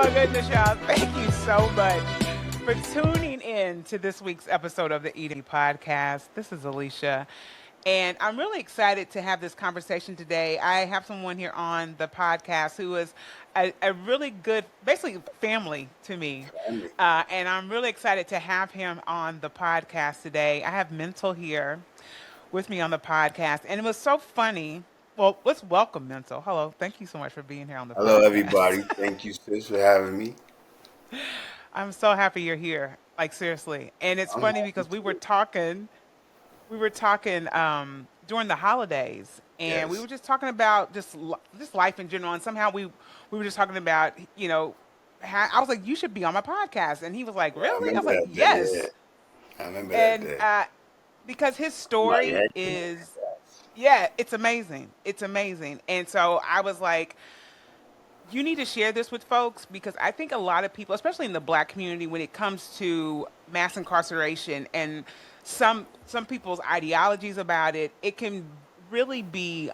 my goodness, y'all. Thank you so much for tuning in to this week's episode of the Eating Podcast. This is Alicia, and I'm really excited to have this conversation today. I have someone here on the podcast who is a really good, basically family to me. Family. And I'm really excited to have him on the podcast today. I have Mental here with me on the podcast, and it was so funny. Well, let's welcome Mental. Hello. Thank you so much for being here on the Hello, podcast. everybody. Thank you, sis, for having me. I'm so happy you're here. Like seriously. And it's I'm funny happy because too. we were talking during the holidays, and we were Yes, just talking about just life in general, and somehow we were just talking about, how, I was like, you should be on my podcast, and he was like, I really? I was remember like, that day. yes. Yeah, I remember that And day. because his Somebody story had you. is, yeah, it's amazing. It's amazing. And so I was like, you need to share this with folks because I think a lot of people, especially in the black community, when it comes to mass incarceration and some people's ideologies about it, it can really be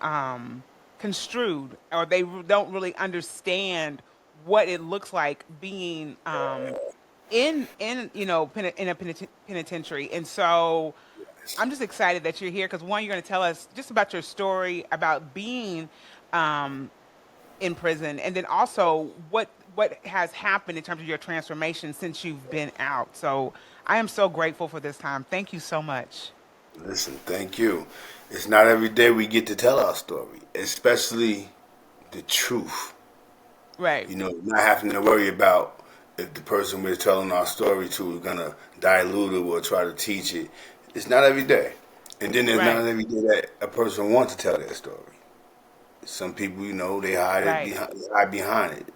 construed, or don't really understand what it looks like being in in a penitentiary. And so I'm just excited that you're here because one, you're going to tell us just about your story about being um, in prison, and then also what has happened in terms of your transformation since you've been out. So I am so grateful for this time. Thank you so much. Listen, thank you. It's not every day we get to tell our story, especially the truth. Right, Not having to worry about if the person we're telling our story to is gonna dilute it or try to teach it. It's not every day. And then there's not right, every day that a person wants to tell their story. Some people, they hide it right. behind it.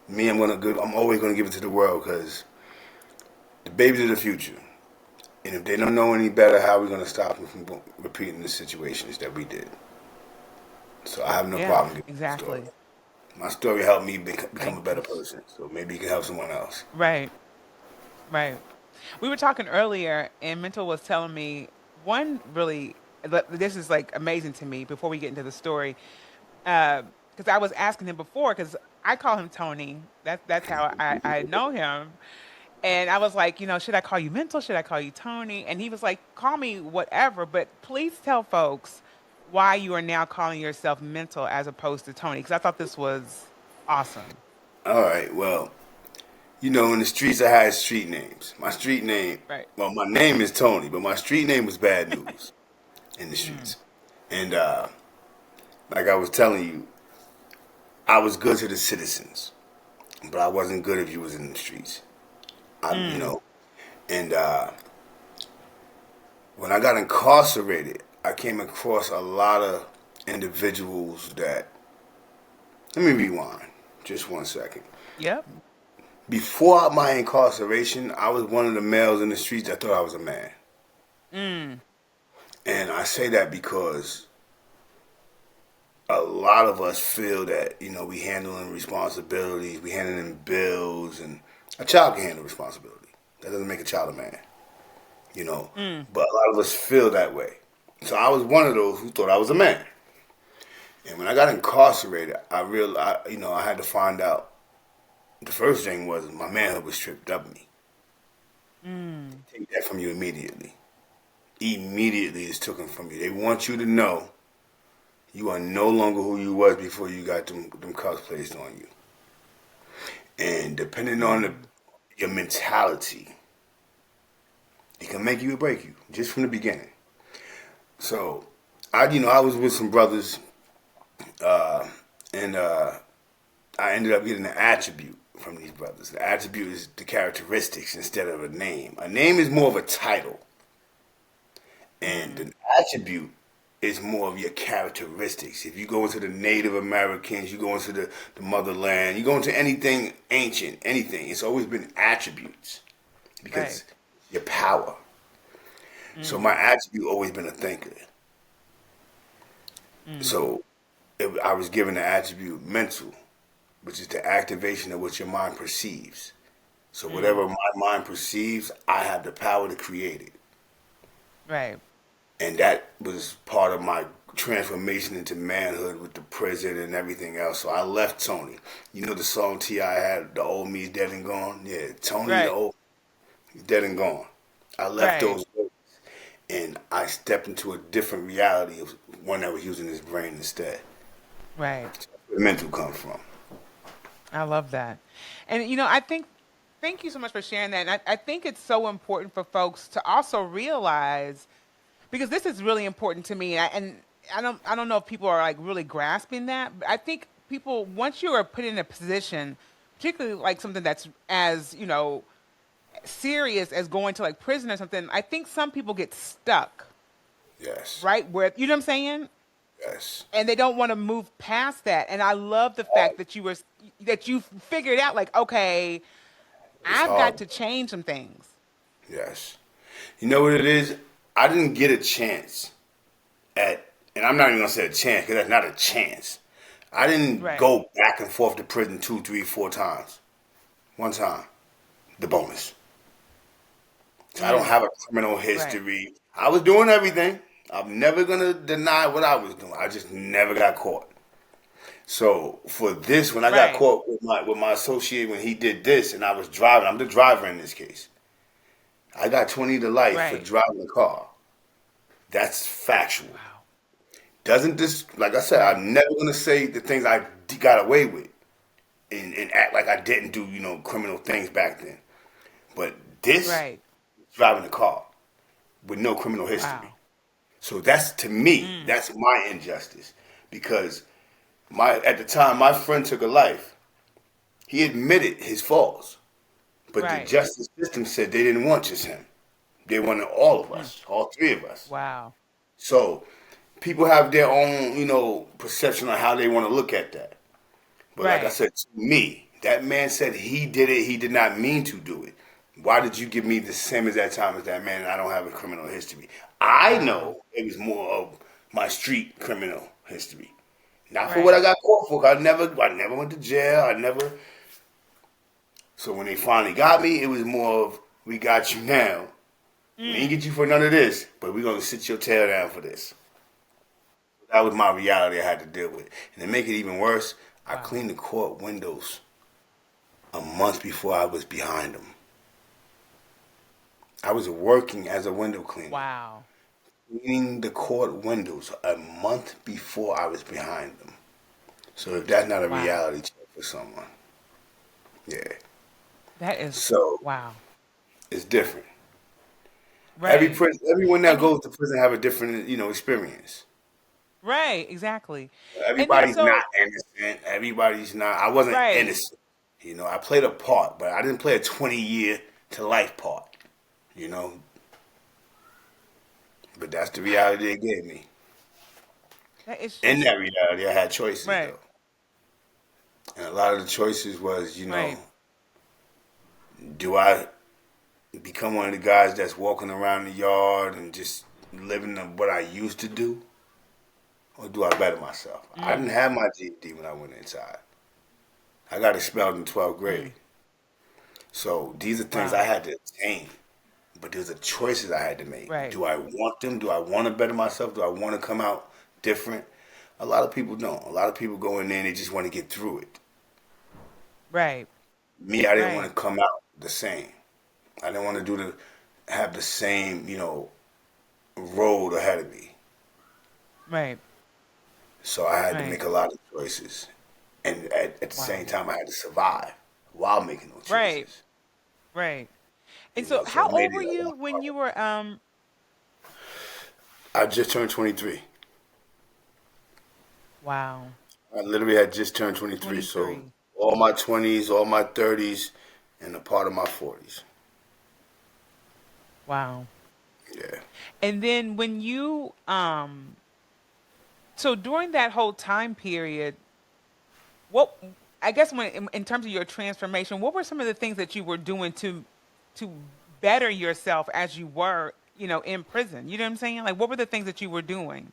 Me, I'm always gonna give it to the world because the babies of the future. And if they don't know any better, how are we gonna stop them from repeating the situations that we did? So I have no Yeah, problem giving the story. exactly. My story helped me become a Thank better you. person. So maybe you can help someone else. Right, right. We were talking earlier, and Mental was telling me one really. This is like amazing to me. Before we get into the story, because I was asking him before, because I call him Tony. That's how I know him. And I was like, should I call you Mental? Should I call you Tony? And he was like, call me whatever, but please tell folks why you are now calling yourself Mental as opposed to Tony, because I thought this was awesome. All right. Well, in the streets, I had street names. My street name, Right. well, my name is Tony, but my street name was Bad News in the Mm, streets. And like I was telling you, I was good to the citizens, but I wasn't good if you was in the streets. I, you mm, know, and when I got incarcerated, I came across a lot of individuals that. Let me rewind just 1 second. yep. Before my incarceration, I was one of the males in the streets that thought I was a man. Mm, And I say that because a lot of us feel that, we handling responsibilities, we handling bills, and a child can handle responsibility. That doesn't make a child a man, you know. mm, But a lot of us feel that way. So I was one of those who thought I was a man. And when I got incarcerated, I realized, I had to find out. The first thing was my manhood was stripped of me. mm. Take that from you immediately. Immediately it's taken from you. They want you to know you are no longer who you was before you got them cuffs placed on you. And depending on Mm. your mentality, it can make you or break you just from the beginning. So, I was with some brothers, uh, and I ended up getting an attribute from these brothers. The attribute is the characteristics instead of a name. A name is more of a title, and Mm. an attribute is more of your characteristics. If you go into the Native Americans, you go into the motherland, you go into anything ancient, anything, it's always been attributes Right. because your power. So Mm. my attribute always been a thinker. Mm. So I was given the attribute mental, which is the activation of what your mind perceives. So Mm. whatever my mind perceives, I have the power to create it. Right. And that was part of my transformation into manhood with the prison and everything else. So I left Tony. You know the song T.I. had, "The Old Me's Dead and Gone"? Yeah, Tony the Right. old he's dead and gone. I left Right. those ways and I stepped into a different reality of one that was using his brain instead. Right. Where the mental comes from. I love that. And I think thank you so much for sharing that. And I think it's so important for folks to also realize because this is really important to me and I don't know if people are like really grasping that, but I think people once you are put in a position, particularly like something that's as, serious as going to like prison or something, I think some people get stuck, Yes. right? Where you know what I'm saying? Yes. And they don't want to move past that. And I love the fact that you figured out like, okay, It's I've got hard. to change some things. Yes. You know what it is? I didn't get a chance at, and I'm not even gonna say a chance because that's not a chance. I didn't Right. go back and forth to prison two, three, four times. One time, the bonus. So I don't Mm, have a criminal right. history. I was doing everything. I'm never gonna deny what I was doing. I just never got caught. So for this, when I got Right. caught with my associate when he did this, and I was driving, I'm the driver in this case. I got 20 to life for Right. driving the car. That's factual. Wow. Doesn't this, like I said, Right. I'm never gonna say the things I got away with and act like I didn't do, criminal things back then. But this, Right. driving a car with no criminal history. Wow. So that's to me, Mm, that's my injustice because my at the time my friend took a life. He admitted his faults, but the right. justice system said they didn't want just him. They wanted all of Mm, us, all three of us. wow. So people have their own, perception on how they want to look at that. But like I Right. said, to me, that man said he did it. He did not mean to do it. Why did you give me the same as that time as that man? And I don't have a criminal history. I Wow. know it was more of my street criminal history, not for what I Right. got caught for. I never went to jail. I never. So when they finally got me, it was more of we got you now. We ain't Mm, get you for none of this, but we're gonna sit your tail down for this. That was my reality I had to deal with. And to make it even worse, I wow. cleaned the court windows a month before I was behind them. I was working as a window cleaner, Wow. cleaning the court windows a month before I was behind them. So if that's not a Wow. reality check for someone, yeah. That is So wow. it's different. Right. Everyone that And goes to prison have a different, experience. right, exactly. And then Everybody's not so innocent. Everybody's not. I wasn't right. innocent. I played a part, but I didn't play a 20-year to life part. You know, but that's the Wow. reality they gave me. That is In just that reality, I had choices right. though, and a lot of the choices was, Right. do I become one of the guys that's walking around the yard and just living what I used to do, or do I better myself? I didn't Mm, have my GED when I went inside. I got expelled in 12th grade. mm, So these are things I wow. had to attain. But there's a choices I had to make. Right. Do I want them? Do I want to better myself? Do I want to come out different? A lot of people don't. A lot of people go in there and they just want to get through it. Right. Me, I didn't want Right. to come out the same. I didn't want to have the same, road ahead of me. Right. So I had to Right. make a lot of choices. And at the same Wow. time, I had to survive while making those Right. choices. Right. And so So how it made old were it a you lot when harder. you were I just turned 23. wow. I literally had just turned 23, so 23. all my 20s, all my 30s, and a part of my 40s. Wow. Yeah. And then when you so during that whole time period, what I guess when in terms of your transformation, what were some of the things that you were doing to better yourself as you were, in prison? You know what I'm saying? Like what were the things that you were doing?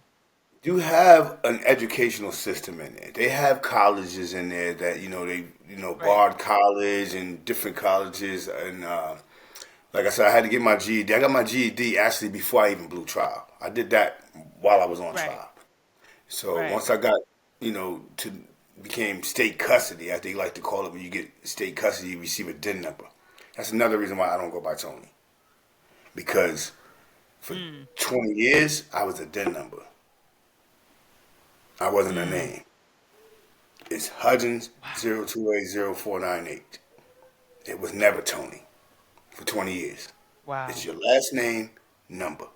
You have an educational system in there. They have colleges in there that, Right. Bard College and different colleges. And like I said, I had to get my GED. I got my GED actually before I even blew trial. I did that while I was on Right. trial. So Right. once I got, to became state custody, as they like to call it, when you get state custody, you receive a DIN number. That's another reason why I don't go by Tony. Because for Mm. 20 years, I was a DIN number. I wasn't a Mm. name. It's Hudgens Wow. 0280498. It was never Tony for 20 years. It's Wow. your last name, number.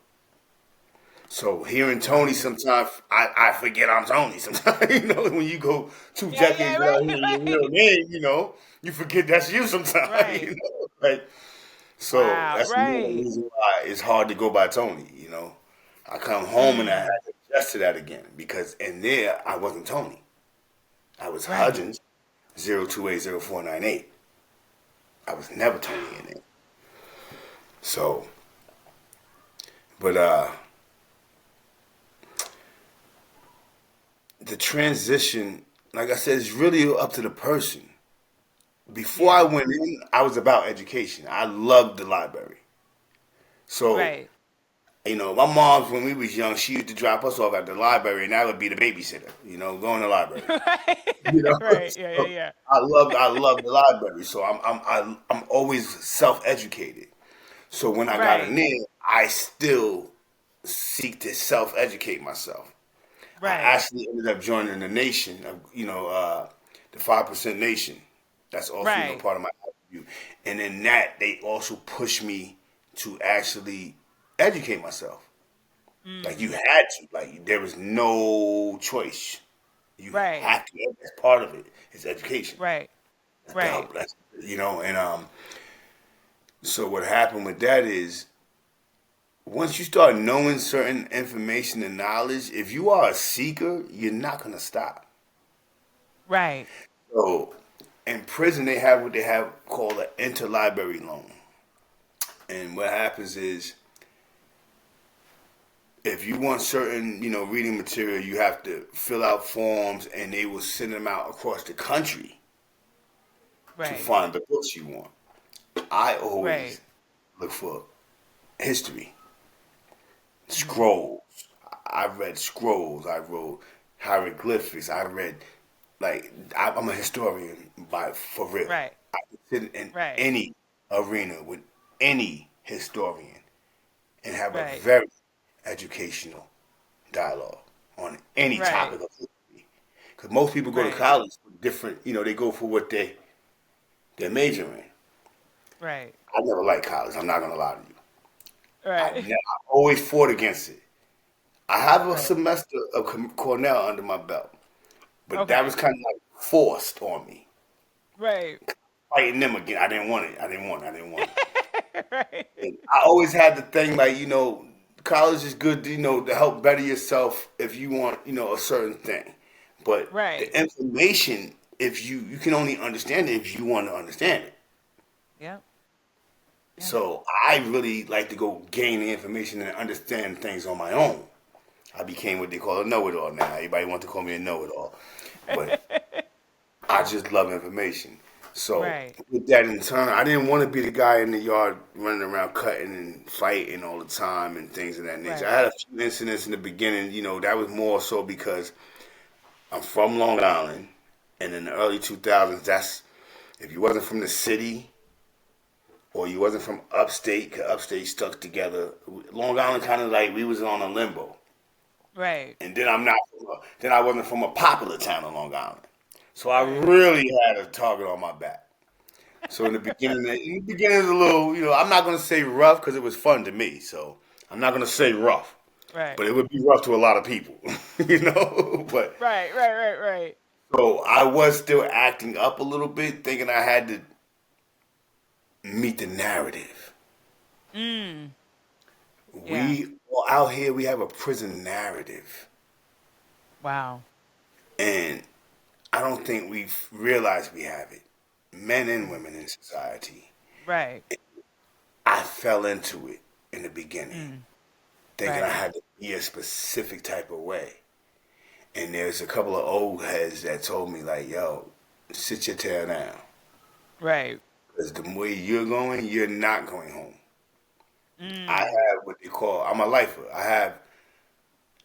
So hearing Tony, Wow. sometimes I forget I'm Tony. Sometimes, when you go two Yeah, yeah, decades without right, hearing your real right. name, you forget that's you sometimes. Right. Like, so Wow. that's another Right. reason why it's hard to go by Tony. I come home and I had Mm. to adjust to that again because in there I wasn't Tony. I was Right. Hudgens 0280498. I was never Tony in there. So, but the transition, like I said, is really up to the person. Before I Yeah. went in, I was about education. I loved the library. So, Right. my mom's, when we was young, she used to drop us off at the library, and I would be the babysitter. Go in the library. Right. You know, Right. Yeah, yeah, so yeah. I love the library. So I'm always self educated. So when I got in Right. there, I still seek to self educate myself. I Right. actually ended up joining the nation, the 5% Nation. That's also, Right. part of my attribute. And in that, they also pushed me to actually educate myself. Like you Mm. had to, like there was no choice. You Right. have to. That's part of it. It's education. Right. That's Right. and so what happened with that is once you start knowing certain information and knowledge, if you are a seeker, you're not gonna stop. Right. So in prison, they have what they have called an interlibrary loan, and what happens is if you want certain, reading material, you have to fill out forms, and they will send them out across the country to Right. find the books you want. I Right. always look for history, Mm. scrolls. I read scrolls. I wrote hieroglyphics. I read I'm a historian by for real. Right. I can sit in Right. any arena with any historian and have a Right. very educational dialogue on any Right. topic of history. Because most people go to Right. college for different, they go for what they're majoring in. Right. I never liked college. I'm not gonna lie to you. Right. I always fought against it. I have a Right. semester of Cornell under my belt, but that was Okay. kind of like forced on me. Right. Fighting them again. I didn't want it. I didn't want it. I didn't want it. Right. And I always had the thing like, college is good, to help better yourself if you want, a certain thing. But Right. the information, if you can only understand it if you want to understand it. Yep. Yep. So I really like to go gain the information and understand things on my own. I became what they call a know-it-all now. Everybody wants to call me a know-it-all, but I just love information. So Right. with that in turn, I didn't want to be the guy in the yard running around cutting and fighting all the time and things of that nature. I Right. had a few incidents in the beginning, that was more so because I'm from Long Island, and in the early 2000s, that's if you wasn't from the city or you wasn't from upstate, 'cause upstate stuck together. Long Island kind of like we was on a limbo. Right. And then then I wasn't from a popular town in Long Island. So I Right. really had a target on my back. So in the beginning it was a little, I'm not gonna say rough because it was fun to me. So I'm not gonna say rough, Right. but it would be rough to a lot of people, But Right. Right. Right. Right. so I was still acting up a little bit, thinking I had to meet the narrative. Mm. Yeah. We out here we have a prison narrative, Wow. and I don't think we've realized we have it. Men and women in society. Right. I fell into it in the beginning, Mm. thinking I Right. had to be a specific type of way. And there's a couple of old heads that told me, like, yo, sit your tail down. Right. Because the way you're going, you're not going home. I Mm. have what they call, I'm a lifer. I have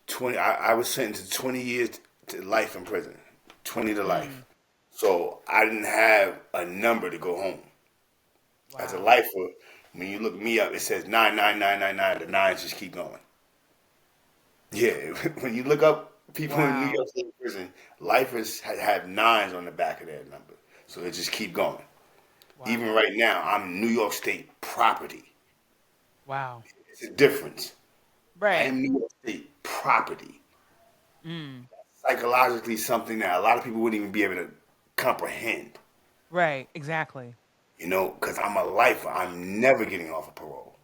20. I was sentenced to 20 years to life in prison, 20 to life. Mm. So I didn't have a number to go home. As a Wow. lifer, when you look me up, it says 99999. The nines just keep going. Yeah, when you look up people in New Wow. York State prison, lifers have nines on the back of their number, so they just keep going. Even Wow. right now, I'm New York State property. Wow. It's a difference. I Right. am New York State property. Mm. Psychologically, something that a lot of people wouldn't even be able to comprehend. Right. Exactly. You know, because I'm a lifer. I'm never getting off of parole.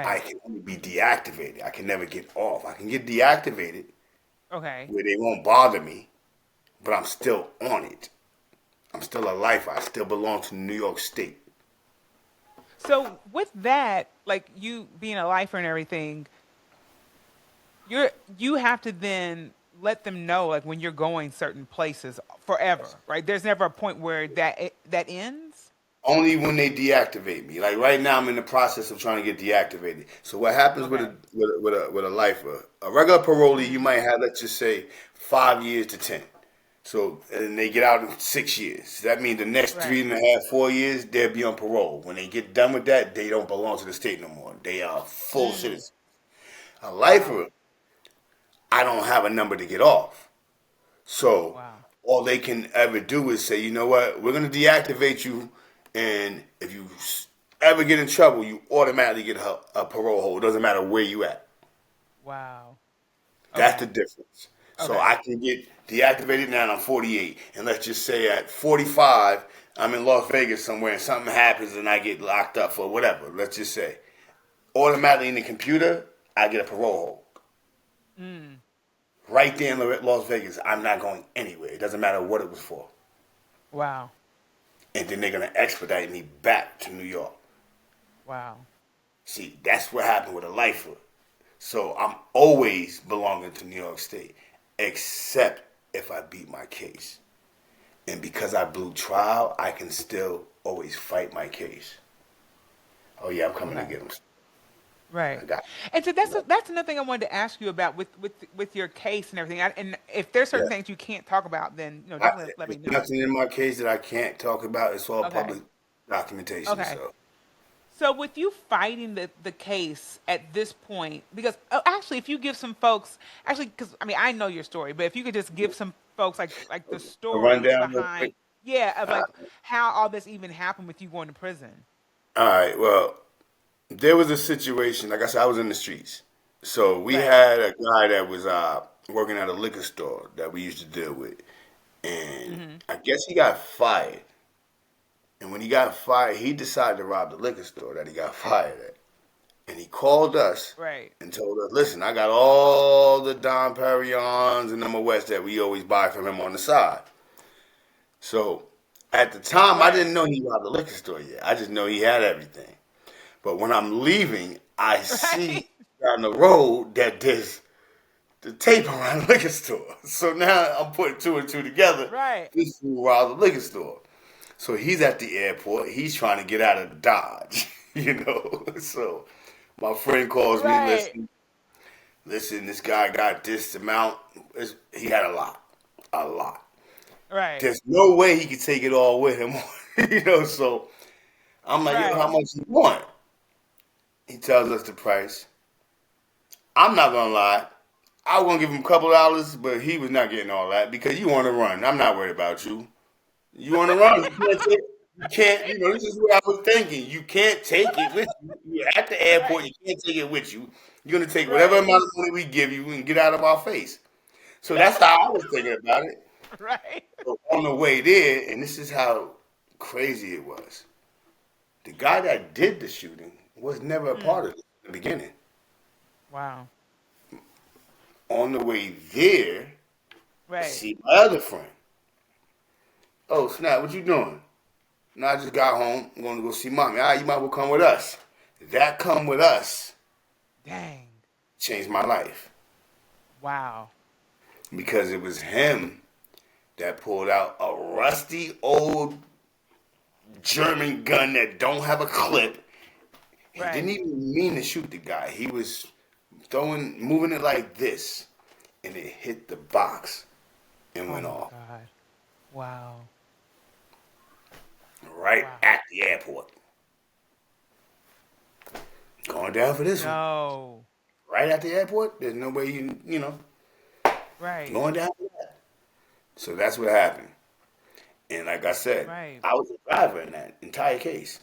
I Right. can only be deactivated. I can never get off. I can get deactivated Okay. where they won't bother me, but I'm still on it. I'm still a lifer. I still belong to New York State. So with that, like you being a lifer and everything, you have to then let them know like when you're going certain places forever, right? There's never a point where that ends. Only when they deactivate me. Like right now, I'm in the process of trying to get deactivated. So what happens with a Okay. with a lifer? A regular parolee, you Hmm. might have, let's just say, 5 years to 10. So and they get out in 6 years. That means the next three Right. and a half, 4 years, they'll be on parole. When they get done with that, they don't belong to the state no more. They are full Mm. citizens. A Wow. lifer, I don't have a number to get off. So Wow. all they can ever do is say, you know what, we're gonna deactivate you, and if you ever get in trouble, you automatically get a parole hold. It doesn't matter where you at. Wow. That's the Okay. difference. So Okay. I can get deactivated now and I'm 48, and let's just say at 45, I'm in Las Vegas somewhere and something happens and I get locked up for whatever. Let's just say automatically in the computer, I get a parole hold. Mm. Right there in Las Vegas, I'm not going anywhere. It doesn't matter what it was for. Wow. And then they're gonna expedite me back to New York. Wow. See, that's what happened with a lifer. So I'm always belonging to New York State, except if I beat my case. And because I blew trial, I can still always fight my case. Oh yeah, I'm coming to Okay. get him. Right. I got And so you. that's another thing I wanted to ask you about with your case and everything. And if there's Yeah. certain things you can't talk about, then I, definitely let me there's know. nothing in my case that I can't talk about. It's all Okay. public documentation. Okay. So So with you fighting the case at this point, because oh, actually, if you give some folks, actually, because I mean I know your story, but if you could just give some folks like the a story rundown real quick. behind, yeah, of Uh, like how all this even happened with you going to prison. all right. Well, there was a situation. Like I said, I was in the streets. So we Right. had a guy that was working at a liquor store that we used to deal with, and Hmm. I guess he got fired. And when he got fired, he decided to rob the liquor store that he got fired at. And he called us Right. and told us, "Listen, I got all the Dom Perignons and number West that we always buy from him on the side." So at the time, I Right. didn't know he robbed the liquor store yet. I just know he had everything. But when I'm leaving, I Right. see down the road that there's the tape around the liquor store. So now I'm putting two and two together. Right. This fool robbed the liquor store. So he's at the airport. He's trying to get out of Dodge, you know. So my friend calls me, Right. listen, this guy got this amount. He had a lot. Right. There's no way he could take it all with him, you know. So I'm like, yo, how Right. much you want? He tells us the price. I'm not gonna lie. I was gonna give him a couple dollars, but he was not getting all that because you want to run. I'm not worried about you. You want to run? You can't. You know, this is what I was thinking. You can't take it with you. You're at the airport. Right. You can't take it with you. You're gonna take whatever Right. amount of money we give you and get out of our face. So that's how I was thinking about it. Right. So on the way there, and this is how crazy it was. The guy that did the shooting was never a part Mm. of it in the beginning. Wow. On the way there, I Right. see my other friend. Oh snap! What you doing? No, I just got home. I'm going to go see mommy. All right, you might well come with us. That come with us Dang. changed my life Wow. because it was him that pulled out a rusty old German gun that don't have a clip. He didn't Right. even mean to shoot the guy. He was moving it like this. and it hit the box and Oh went my off God. Wow. right Wow. at the airport. Going down for this one. No. Right at the airport. There's no way Right. going down for that. So that's what happened. And like I said, Right. I was a driver in that entire case.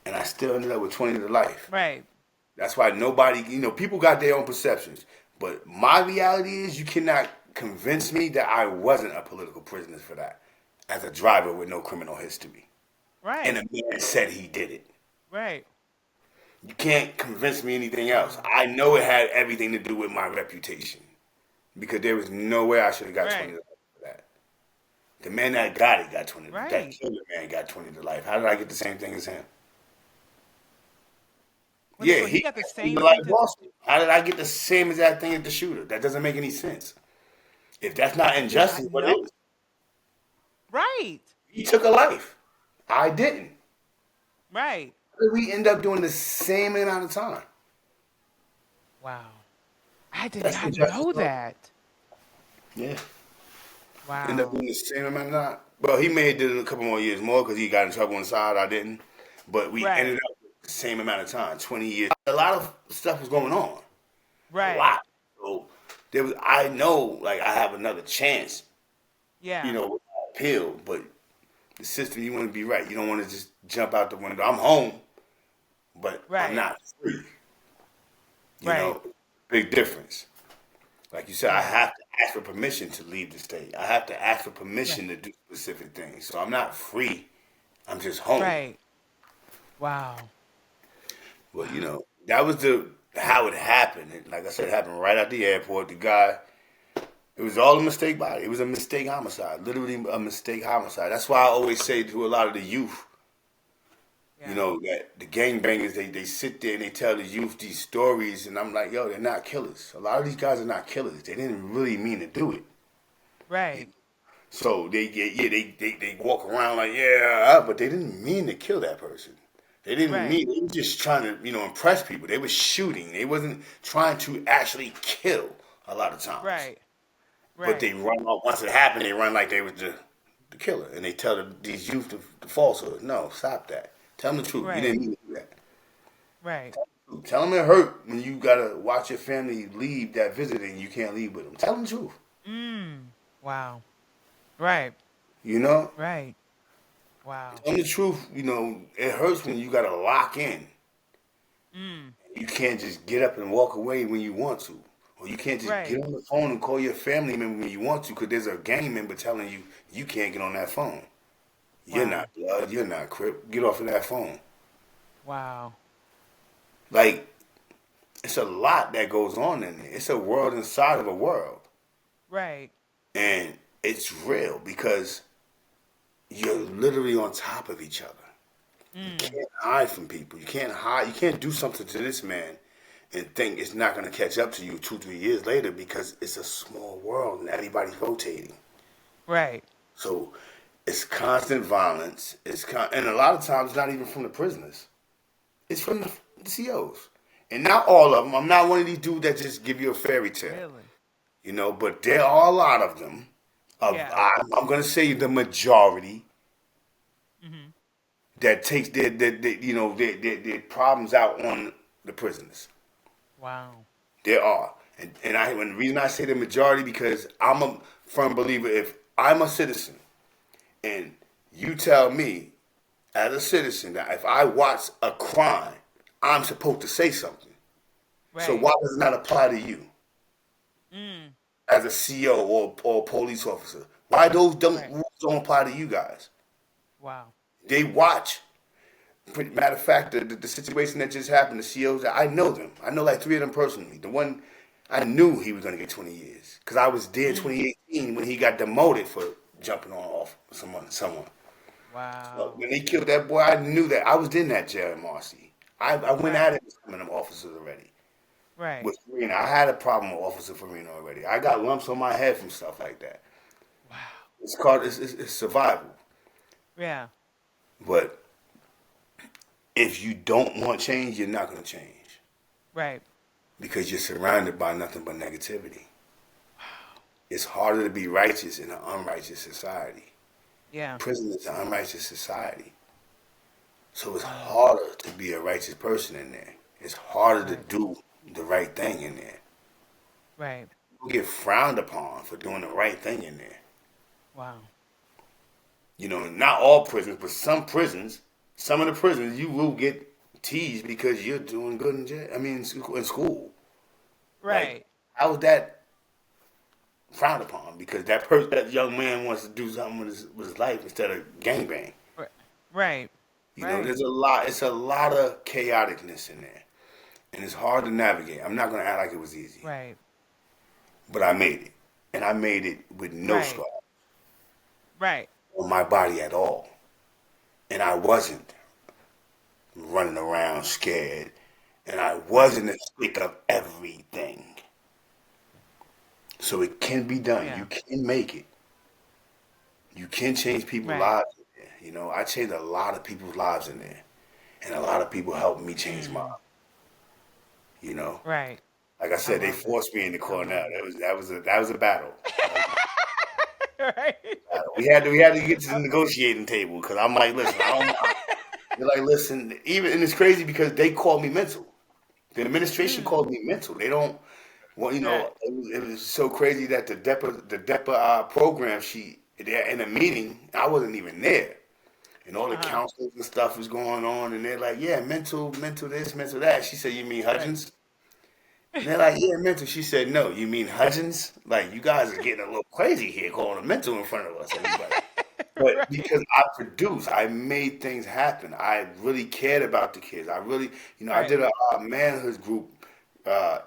And I still ended up with 20 to life. Right. That's why nobody, people got their own perceptions. But my reality is you cannot convince me that I wasn't a political prisoner for that as a driver with no criminal history. And Right. a man said he did it. Right. You can't convince me anything else. Wow. I know it had everything to do with my reputation because there was no way I should have got 20 Right. to life for that. The man that got it got 20. That Right. killer man got 20 to life. How did I get the same thing as him? Yeah, So he he got the got 20 same to life sentence. also. How did I get the same exact thing as the shooter? That doesn't make any sense. If that's not I did not injustice, what know. is? Right. He took a life. I didn't. Right. How did we end up doing the same amount of time? Wow. I did That's not injustice, know bro. that. Yeah. End up Wow. doing the same amount of time. Well, he may have did it a couple more years more because he got in trouble inside. I didn't. But we ended Right. up with the same amount of time, 20 years. A lot of stuff was going on. A Right. lot. So I know, like, I have another chance, Yeah. with appeal, but the system, you want to be right. You don't want to just jump out the window. I'm home, but I'm Right. not free. You Right. know, big difference. Like you said, I Yeah. have to ask for permission to leave the state. I have to ask for Right. permission to do specific things. So I'm not free. I'm just home. Right. Wow. But Wow. that was the how it happened. And like I said, it happened right at the airport. The guy, it was all a mistake body. It was a mistake homicide. Literally a mistake homicide. That's why I always say to a lot of the youth, Yeah. that the gangbangers, they sit there and they tell the youth these stories, and I'm like, yo, they're not killers. A lot of these guys are not killers. They didn't really mean to do it. Right. So they walk around like, yeah, but they didn't mean to kill that person. They didn't Right. mean, they were just trying to, impress people. They were shooting. They wasn't trying to actually kill a lot of times. Right. But they Right. run off, once it happened, they run like they was the killer. And they tell these youth the falsehood. No, stop that. Tell them the truth. You Right. didn't mean to do that. Right. Tell them it hurt when you gotta watch your family leave that visit and you can't leave with them. Tell them the truth. Mm. Wow. Right. You know? Right. Wow. Tell them the truth. It hurts when you gotta lock in. Mm. You can't just get up and walk away when you want to. Or you can't just get Right. on the phone and call your family member when you want to because there's a gang member telling you you can't get on that phone. You're Wow. not blood. You're not Crip. Get off of that phone. Wow. Like, it's a lot that goes on in there. It's a world inside of a world. Right. And it's real because you're literally on top of each other. You Mm. can't hide from people. You can't hide. You can't do something to this man and think it's not going to catch up to you 2, 3 years later because it's a small world and everybody's rotating. Right. So it's constant violence. And a lot of times, it's not even from the prisoners. It's from the COs. And not all of them. I'm not one of these dudes that just give you a fairy tale. Really. But there are a lot of them. Yeah. I'm going to say the majority Mm-hmm. that takes their problems out on the prisoners. Wow. There are, and the reason I say the majority because I'm a firm believer. If I'm a citizen, and you tell me as a citizen that if I watch a crime, I'm supposed to say something. So Right. why does it not apply to you Mm. as a CO or police officer? Why those Right. rules don't apply to you guys? Wow. They watch. Matter of fact, the situation that just happened, the COs, I know them. I know like 3 of them personally. The one, I knew he was going to get 20 years. Because I was there in Mm. 2018 when he got demoted for jumping on off someone. So Wow. when they killed that boy, I knew that. I was in that jail in Marcy. I went at Right. it with some of them officers already. Right. With Farina, I had a problem with Officer Farina already. I got lumps on my head from stuff like that. Wow. It's survival. Yeah. But if you don't want change, you're not going to change. Right. because you're surrounded by nothing but negativity. It's harder to be righteous in an unrighteous society. Yeah. Prison is an unrighteous society. So it's Wow. harder to be a righteous person in there. It's harder to Right. do the right thing in there. Right. You get frowned upon for doing the right thing in there. Wow. Not all prisons, but some of the prisons, you will get teased because you're doing good in jail. I mean, in school. Like, Right. how is that frowned upon? Because that young man wants to do something with his life instead of gangbang. Right. Right. Right. There's a lot. It's a lot of chaoticness in there, and it's hard to navigate. I'm not gonna act like it was easy, Right. but I made it, and I made it with no Right. scar Right. on my body at all, and I wasn't running around scared, and I was Right. in the thick of everything. So it can be done. You Yeah. can make it. You can change people's Right. lives in there. I changed a lot of people's lives in there, and a lot of people helped me change mine. Mm. You know, Right. like I I said, they love that. forced me into I love Cornell. that. That was a battle. Right. We had to get to the I- negotiating table because I'm like, listen, I don't. They're like, listen, and it's crazy because they called me mental. The administration mm. called me mental. They don't. Well, Right. it was so crazy that the DEPA program, they're in a meeting. I wasn't even there, and all the Uh-huh. counselors and stuff was going on, and they're like, yeah, mental this, mental that. She said, you mean Right. Hudgens? And they're like, yeah, mental. She said, no, you mean Hudgens? Like, you guys are getting a little crazy here, calling him mental in front of us, everybody. But Right. because I produced, I made things happen. I really cared about the kids. I really, I Right. did a manhood group,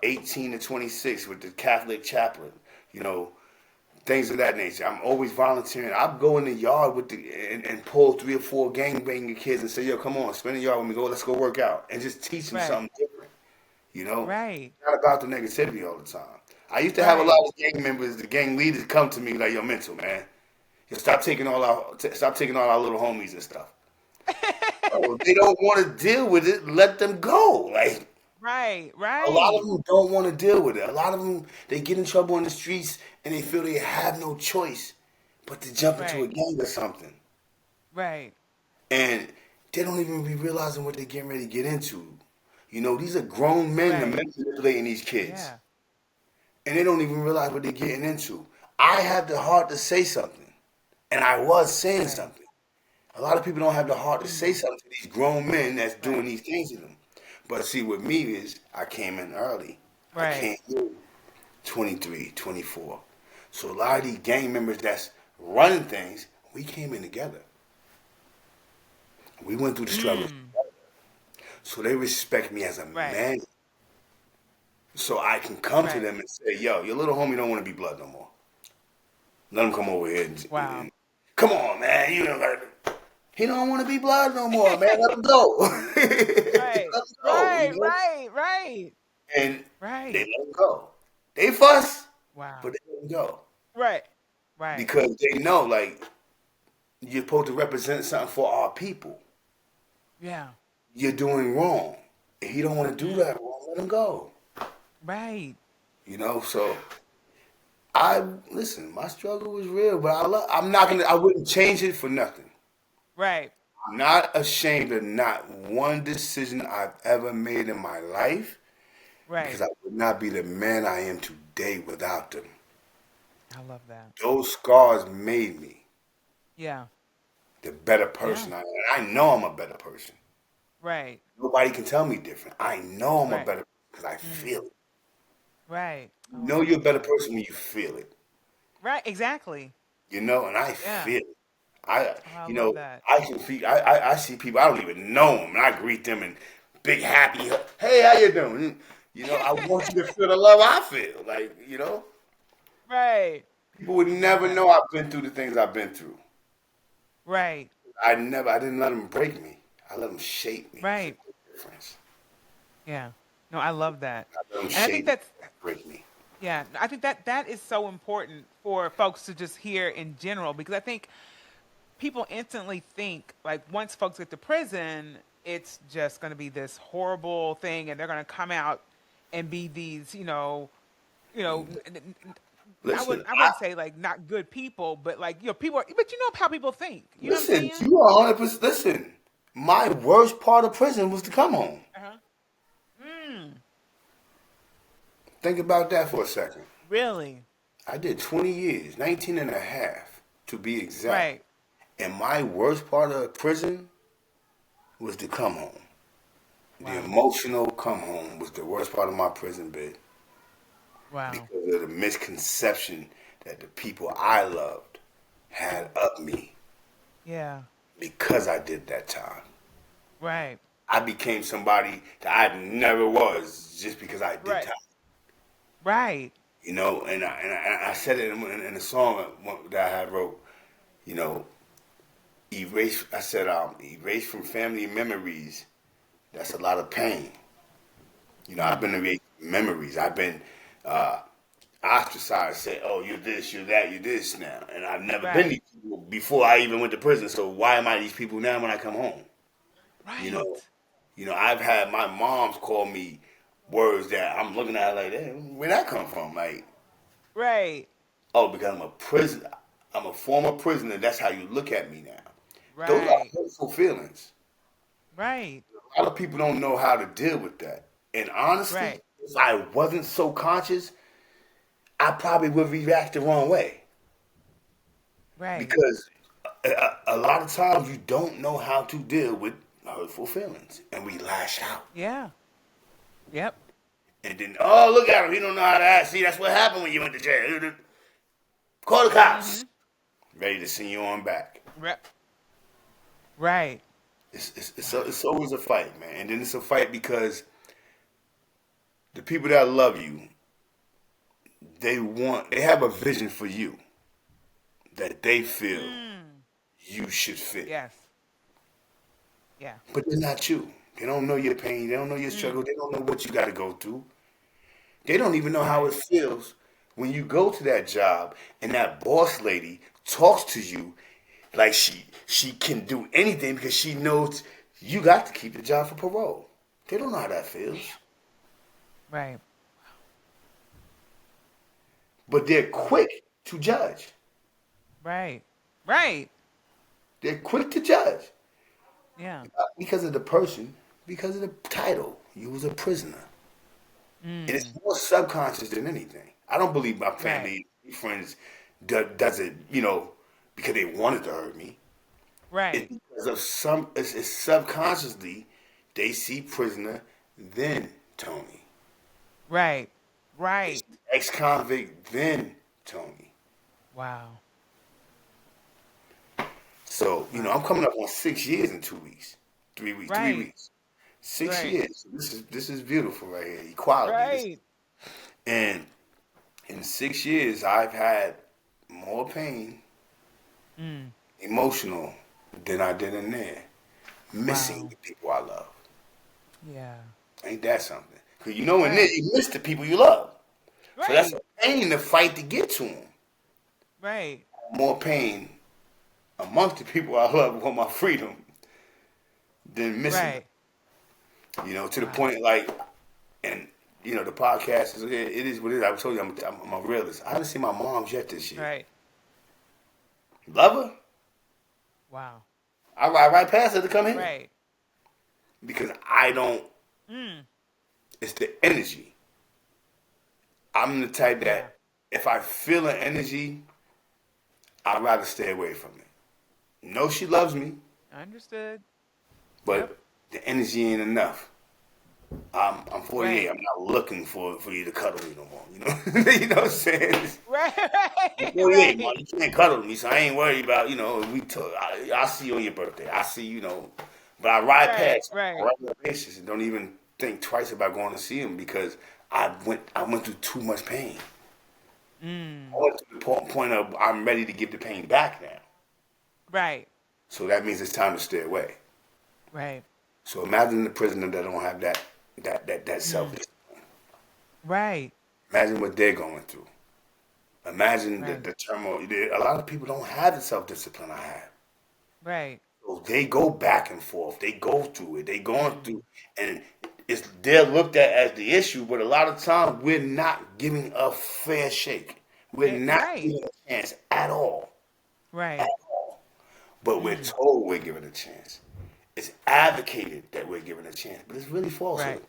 18 to 26 with the Catholic chaplain, you know, things of that nature. I'm always volunteering. I'll go in the yard and pull 3 or 4 gangbanging kids and say, yo, come on, spend the yard with me. Let's go work out. And just teach them Right. something different, you know? Right. Not about the negativity all the time. I used to have a lot Right. of gang members, the gang leaders come to me like, yo, mental, man. Stop taking all our little homies and stuff. Oh, if they don't want to deal with it, let them go. Like Right. a lot of Right. them don't want to deal with it. A lot of them they get in trouble on the streets and they feel they have no choice but to jump into a Right. gang or something. Right. And they don't even be realizing what they're getting ready to get into. These are grown men that Right. manipulating these kids. Yeah. And they don't even realize what they're getting into. I had the heart to say something. And I was saying Right. something. A lot of people don't have the heart to say Mm. something to these grown men that's doing Right. these things to them. But see, with me is I came in early. I Right. came in 23, 24. So a lot of these gang members that's running things, we came in together. We went through the struggles. Mm. So they respect me as a Right. man. So I can come to Right. them and say, yo, your little homie don't want to be blood no more. Let him come over here and Wow. come on, man. You don't gotta. He don't want to be blood no more, man. Let him go. Let Right. him go. Right. Right. Right. And they Right. let him go. They fuss, but Wow. they let him go Right. Right. because they know, like, you're supposed to represent something for our people. Yeah. You're doing wrong. If he don't want to do Mm. that wrong, let him go. Right. So I listen. My struggle was real, but I'm not Right. gonna. I wouldn't change it for nothing. Right. I'm not ashamed of not one decision I've ever made in my life because Right. I would not be the man I am today without them. I love that. Those scars made me Yeah. the better Yeah. person I am. I know I'm a better person. Right. Nobody can tell me different. I know I'm a Right. better person because I Mm. feel it. Right. You Oh, I know you're a love better that. person when you feel it. Right. Exactly. And I Yeah. feel it. I, Oh, I you love know, that. I can feel. I see people I don't even know them, and I greet them and big happy. Hey, how you doing? I want you to feel the love I feel. Like, Right. people would I love never that. know I've been through the things I've been through. Right. I didn't let them break me. I let them shape me. It's a Right. big difference. Yeah. No, I love that. I let them And I think shape me, that's break me. yeah, I think that is so important for folks to just hear in general because I think people instantly think like once folks get to prison, it's just going to be this horrible thing and they're going to come out and be these, you know, n- n- n- Listen, I wouldn't say like not good people, but like people are, but you know how people think. You know what I'm listen, saying? you are 100%. Listen, my worst part of prison was to come home. Uh-huh. Mm, Think about that for a second. really? I did 20 years, 19 and a half to be exact. Right. And my worst part of prison was to come home. The Wow. emotional come home was the worst part of my prison bit Wow. because of the misconception that the people I loved had of me Yeah. because I did that time. Right. I became somebody that I never was just because I did Right. time. Right. You know, and I said it in a song that I had wrote. You know, erase. I said, erase from family memories. That's a lot of pain. You know, I've Mm, been erased from memories. I've been uh, ostracized. Say, oh, you're this, you're that, you're this now. And I've never been right. these people before I even went to prison. So why am I these people now when I come home? You know, Right. I've had my moms call me words that I'm looking at like, hey, where that come from? Like, Right. oh, because I'm a prisoner. I'm a former prisoner. That's how you look at me now. Those are Right. hurtful feelings. Right. A lot of people don't know how to deal with that. And honestly, Right. if I wasn't so conscious, I probably would react the wrong way. Right. Because a lot of times you don't know how to deal with hurtful feelings. And we lash out. Yeah. Yep. And then, oh, look at him. He don't know how to act. See, that's what happened when you went to jail. Call the cops. Mm-hmm. Ready to send you on back. Rep. Right. It's always a fight, man. And then it's a fight because the people that love you, they have a vision for you that they feel Mm. you should fit. Yes. Yeah. But they're not you. They don't know your pain. They don't know your Mm. struggle. They don't know what you got to go through. They don't even know how it Right. feels when you go to that job and that boss lady talks to you like she can do anything because she knows you got to keep the job for parole. They don't know how that feels. Right. But they're Wow. quick to judge. Right. Right. They're quick to judge. Yeah. Because of the person, because of the title. You was a prisoner. And it's Mm. more subconscious than anything. I don't believe my Right. family, friends, does it, because they wanted to hurt me. It's Right. because of it's subconsciously, they see prisoner, then Tony. Right. They Right. see ex-convict, then Tony. Wow. So, Wow. I'm coming up on 6 years in 2 weeks. 3 weeks, three Right. weeks. Six Right. years. This is beautiful right here. Equality. Right. And in 6 years, I've had more pain, Mm. emotional, than I did in there. Missing Wow. the people I love. Yeah. Ain't that something? Because in there, Right. you miss the people you love. So that's a Right. pain to fight to get to them. Right. More pain amongst the people I love want my freedom than missing them. Right. To the Wow. point like, and the podcast is it is what it is. I told you I'm a realist. I haven't seen my mom's yet this year. Right. Love her. Wow. I ride right past her to come here Right. because I don't. Mm. It's the energy. I'm the type Yeah. that if I feel an energy, I'd rather stay away from it. No, she loves me, Understood. Yep. but the energy ain't enough. I'm 48. Right. I'm not looking for you to cuddle me no more. You know what I'm saying? Right. I'm Right. 48, man. Right. You can't cuddle me, so I ain't worried about if we talk. I see you on your birthday. I see but I ride Right. past on a Right. regular basis and don't even think twice about going to see him because I went through too much pain. I Mm. went to the point of I'm ready to give the pain back now. Right. So that means it's time to stay away. Right. So imagine the prisoner that don't have that self Mm. discipline. Right. Imagine what they're going through. Imagine Right. the turmoil. A lot of people don't have the self discipline I have. Right. So they go back and forth. They go through it. They going Mm. through, and they're looked at as the issue, but a lot of times we're not giving a fair shake. We're not Right. giving a chance at all. At Right. all. But we're Mm. told we're given a chance. It's advocated that we're given a chance, but it's really Right. falsehood.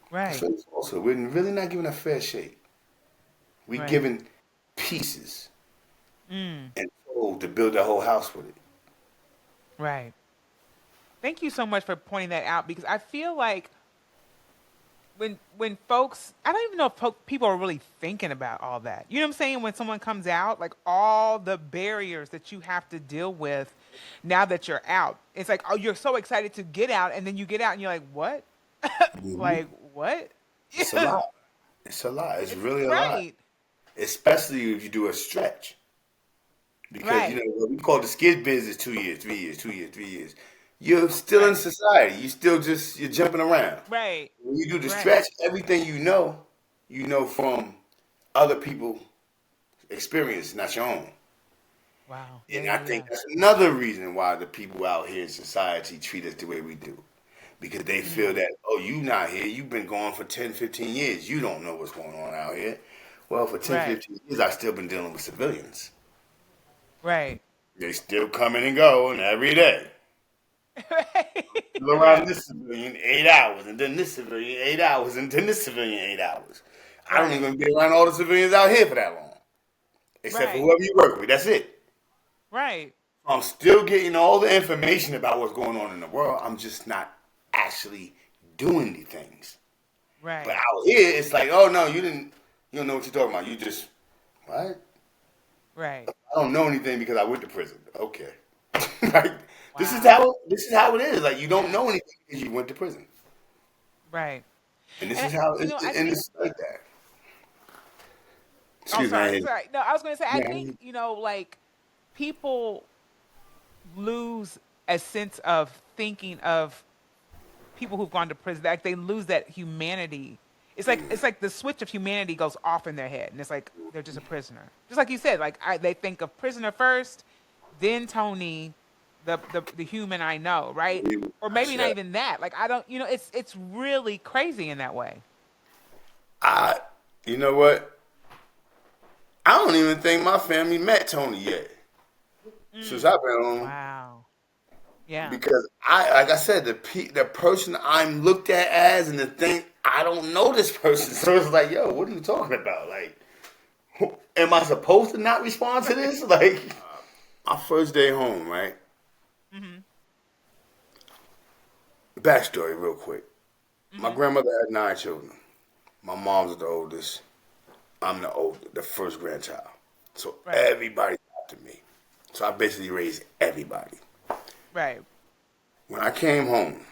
It's Right. really falsehood. We're really not giving a fair shake. We're Right. giving pieces Mm. and told to build a whole house with it. Right. Thank you so much for pointing that out because I feel like when folks, I don't even know if people are really thinking about all that. You know what I'm saying? When someone comes out, like all the barriers that you have to deal with now that you're out. It's like, oh, you're so excited to get out, and then you get out and you're like, what? Mhm. Like, what? It's a lot. It's a lot. It's It's really a lot. right. Especially if you do a stretch. Because Right. what we call the skid business 2 years, 3 years, 2 years, 3 years. You're still in Right. society. You're jumping around. Right. When you do the Right. stretch, everything you know from other people' experience, not your own. Wow. Yeah, And I yeah, think yeah. that's another reason why the people out here in society treat us the way we do. Because they feel Mm. that, oh, you not here. You've been gone for 10, 15 years. You don't know what's going on out here. Well, for 10, Right. 15 years, I've still been dealing with civilians. Right. They still coming and going every day. Right. Still around Yeah. this civilian 8 hours, and then this civilian 8 hours, and then this civilian 8 hours. I don't Right. even be around all the civilians out here for that long, except for Right. whoever you work with. That's it. Right. I'm still getting all the information about what's going on in the world. I'm just not actually doing the things. But Right. out here, it's like, oh no, you don't know what you're talking about. You just what? Right. I don't know anything because I went to prison. Okay, like Wow. this is how it is. Like you don't Yeah. know anything because you went to prison, Right. and this And is how I and think. it's like that. Oh, Excuse me. sorry. Sorry. No, I was going to say. I Yeah, think like people lose a sense of thinking of people who've gone to prison. Like they lose that humanity. It's like the switch of humanity goes off in their head, and it's like they're just a prisoner. Just like you said. Like they think of prisoner first, then Tony, the human I know, right? Or maybe not yeah. even that. Like I don't. It's really crazy in that way. I, you know what? I don't even think my family met Tony yet since Mm. I've been on. Wow. Yeah. Because like I said, the person I'm looked at as, and the thing I don't know this person, so it's like, yo, what are you talking about? Like, am I supposed to not respond to this? Like, my first day home, right? Mhm. Backstory, real quick. My Mhm. grandmother had 9 children. My mom's the oldest. I'm the first grandchild. So Right. everybody after me. So I basically raised everybody. Right. When I came home,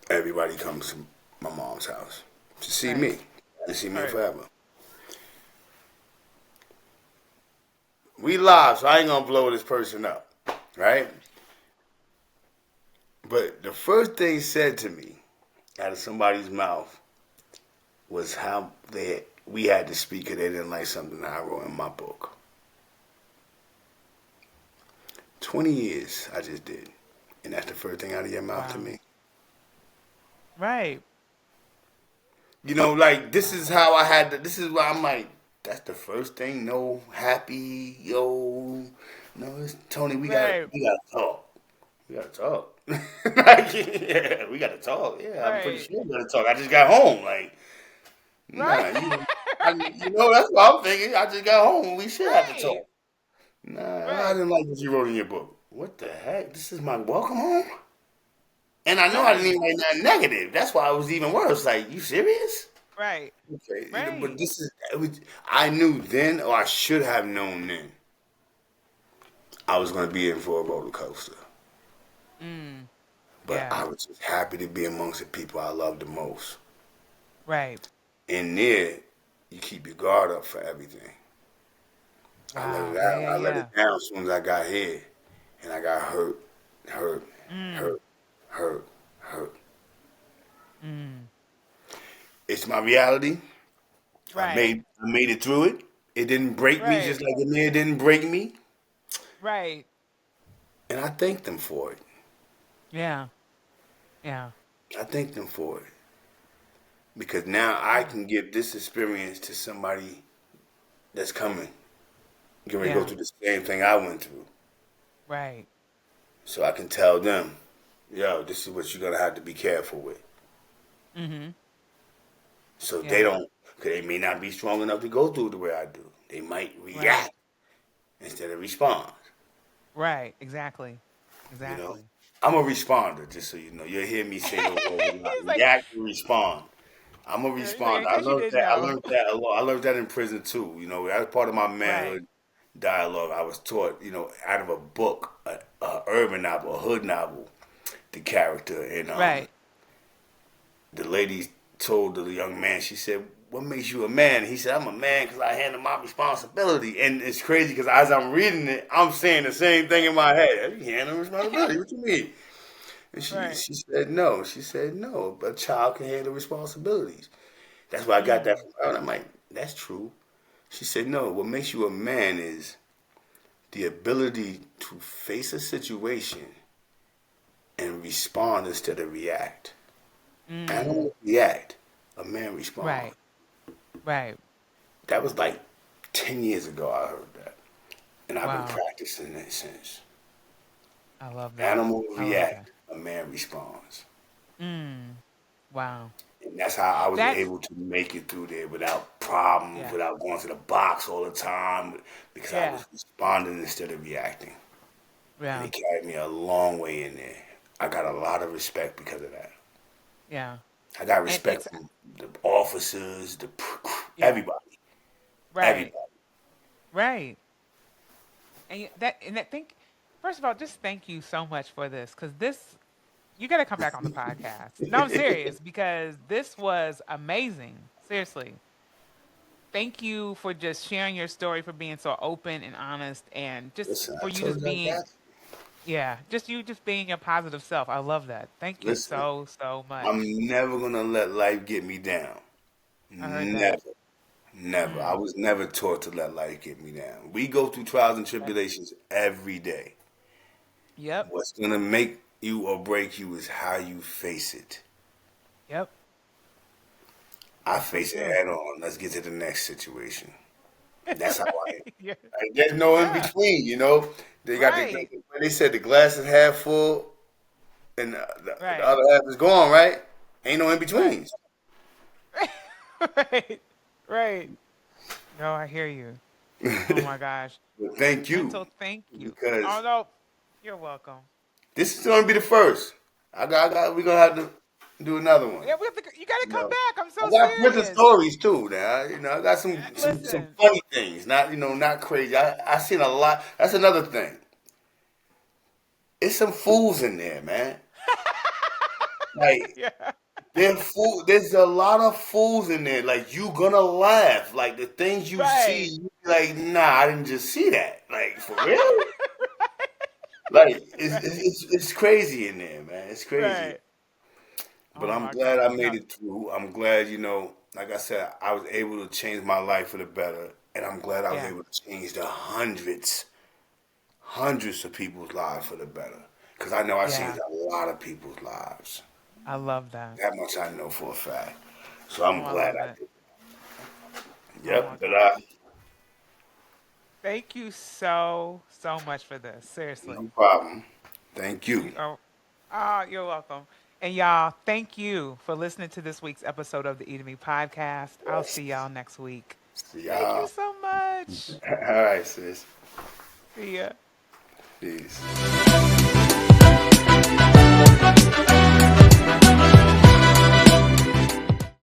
everybody comes to my mom's house to see Right. me. To see me Right. forever. We live, so I ain't gonna blow this person up, right? But the first thing said to me out of somebody's mouth was how we had to speak it. They didn't like something that I wrote in my book. 20 years I just did, and that's the first thing out of your mouth to Wow. me. Right. Like this is how I had to. This is why I'm like, that's the first thing. No happy, yo. No, it's Tony. Right. We gotta talk. We gotta talk. Like, yeah, we gotta talk. Yeah, I'm pretty Right. sure we gotta talk. I just got home. Like, Right. nah, that's what I'm thinking. I just got home. We should have to Right. talk. Nah, I Right. didn't like what you wrote in your book. What the heck? This is my welcome home? And I know I didn't Right. even write nothing negative. That's why it was even worse. Like, you serious? Right. Okay, but Right. I knew then, or I should have known then, I was going to be in for a roller coaster. Mm. But Yeah. I was just happy to be amongst the people I love the most. Right. In there, you keep your guard up for everything. I let it Wow. Yeah. out. Yeah. I let Yeah. it down as soon as I got here, and I got hurt, hurt, Mm. hurt, hurt, hurt. Mm. It's my reality. Right. I made it through it. It didn't break me, Right. just like the man didn't break me, Right. and I thank them for it. Yeah. Yeah. I thank them for it because now I Yeah. can give this experience to somebody that's coming, get ready to go Yeah. through the same thing I went through, Right. so I can tell them, yo, this is what you're gonna have to be careful with, Mm-hmm. so they Yeah. don't, because they may not be strong enough to go through the way I do. They might Right. react instead of respond. Right. Exactly. You know, Exactly. I'm a responder, just so you know. You'll hear me say those words a lot. He's like, React and respond. I'm a yeah, he's like, responder. in case you didn't I know. learned that a lot. I learned that in prison too. That was part of my Right. manhood dialogue. I was taught, out of a book, a urban novel, a hood novel, the character, and Right. the lady told the young man, she said, "What makes you a man?" He said, "I'm a man because I handle my responsibility." And it's crazy because as I'm reading it, I'm saying the same thing in my head. You handle responsibility? What you mean? And she Right. she said no. She said no. But a child can handle responsibilities. That's where I got that Mm. from her. And I'm like, that's true. She said no. What makes you a man is the ability to face a situation and respond instead of react. Mm. Animals react. A man responds. Right. Right. That was like 10 years ago. I heard that, and I've been Wow. practicing it since. I love that. Animals I love that. react. A man responds. Mm. Wow. And that's how I was That's able to make it through there without problems, yeah. without going to the box all the time, because I Yeah. was responding instead of reacting. And Yeah. it carried me a long way in there. I got a lot of respect because of that. Yeah. I got And respect it's from the officers, yeah. everybody, Right. everybody. Right. And that think first of all, just thank you so much for this because this you got to come back on the podcast. No, I'm serious because this was amazing. Seriously. Thank you for just sharing your story, for being so open and honest, and just Listen, I for you told just you I being, got yeah, just you just being your positive self. I love that. Thank you. you Listen, so, so I'm much. never gonna let life get me down. I heard that. Never. Never. I Mm. was never taught to let life get me down. We go through trials and Yep. tribulations every day. Yep. What's going to make you or break you is how you face it. Yep. I That's so face it true. head on. Let's get to the next situation. That's how I am. Right. Yeah. Like, there's no in Yeah. between. They got Right. they said the glass is half full and the Right. other half is gone, right? Ain't no in Right. betweens. Right. Right. No, I hear you. Oh my gosh. But thank you Mental, thank you. Oh because no, you're welcome. this is going to be the first. We're going to have to do another one. Yeah, we have to. You got to You come know, back. I'm I so got prison serious. stories too. Now, I got some Listen. funny things. Not not crazy. I seen a lot. That's another thing. It's some fools in there, man. Like Yeah. there's a lot of fools in there. Like you gonna laugh. Like the things you see, Right. you be like, nah, I didn't just see that. Like for real. Like Right. it's crazy in there, man. It's crazy. Right. But Oh I'm my glad I gosh. made No. it through. I'm glad, like I said, I was able to change my life for the better. And I'm glad I was Yeah. able to change the hundreds of people's lives for the better. Because I know I changed Yeah. a lot of people's lives. I love that. That much I know for a fact. So Oh, I'm I glad love I it. did. Oh my Yep. But gosh. Thank you so, so much for this. no Seriously. problem. Thank you. You are, ah, you're welcome. And y'all, thank you for listening to this week's episode of the Eat Me podcast. I'll Yes. see y'all next week. See Thank you y'all. so much. All right, sis. See ya. Peace.